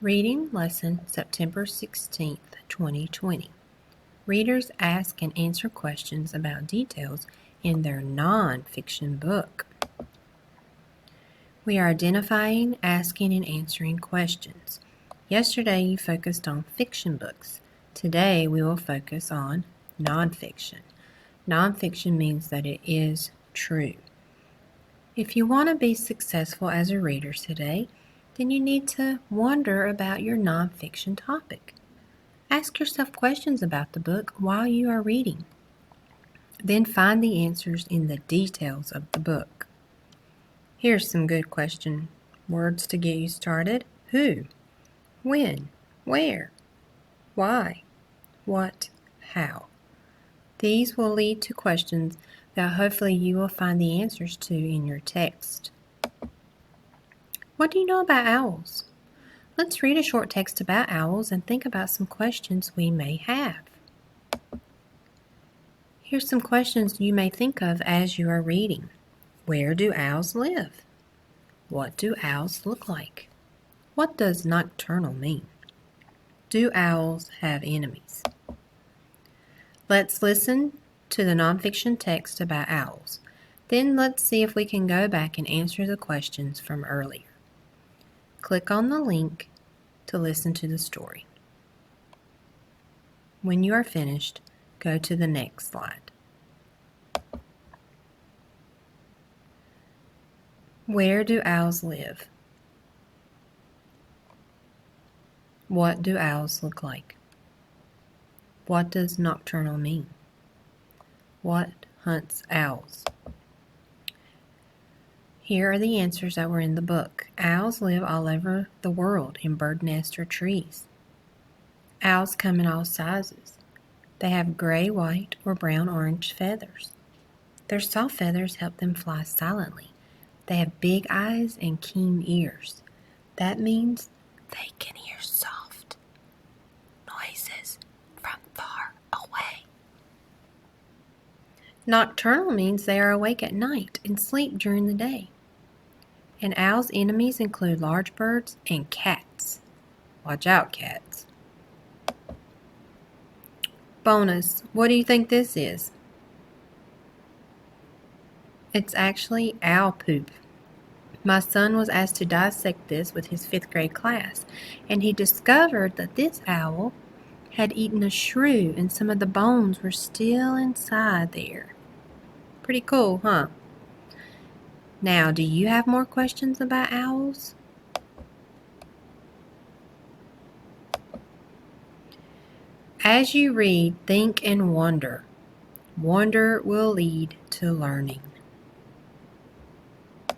Reading Lesson September 16th, 2020. Readers ask and answer questions about details in their non-fiction book. We are identifying, asking, and answering questions. Yesterday you focused on fiction books. Today we will focus on non-fiction. Non-fiction means that it is true. If you want to be successful as a reader today, then you need to wonder about your nonfiction topic. Ask yourself questions about the book while you are reading. Then find the answers in the details of the book. Here's some good question words to get you started. Who? When? Where? Why? What? How? These will lead to questions that hopefully you will find the answers to in your text. What do you know about owls? Let's read a short text about owls and think about some questions we may have. Here's some questions you may think of as you are reading. Where do owls live? What do owls look like? What does nocturnal mean? Do owls have enemies? Let's listen to the nonfiction text about owls. Then let's see if we can go back and answer the questions from earlier. Click on the link to listen to the story. When you are finished, go to the next slide. Where do owls live? What do owls look like? What does nocturnal mean? What hunts owls? Here are the answers that were in the book. Owls live all over the world in bird nests or trees. Owls come in all sizes. They have gray, white, or brown, orange feathers. Their soft feathers help them fly silently. They have big eyes and keen ears. That means they can hear soft noises from far away. Nocturnal means they are awake at night and sleep during the day. And owls' enemies include large birds and cats. Watch out, cats. Bonus, what do you think this is? It's actually owl poop. My son was asked to dissect this with his 5th grade class, and he discovered that this owl had eaten a shrew and some of the bones were still inside there. Pretty cool, huh? Now, do you have more questions about owls? As you read, think and wonder. Wonder will lead to learning.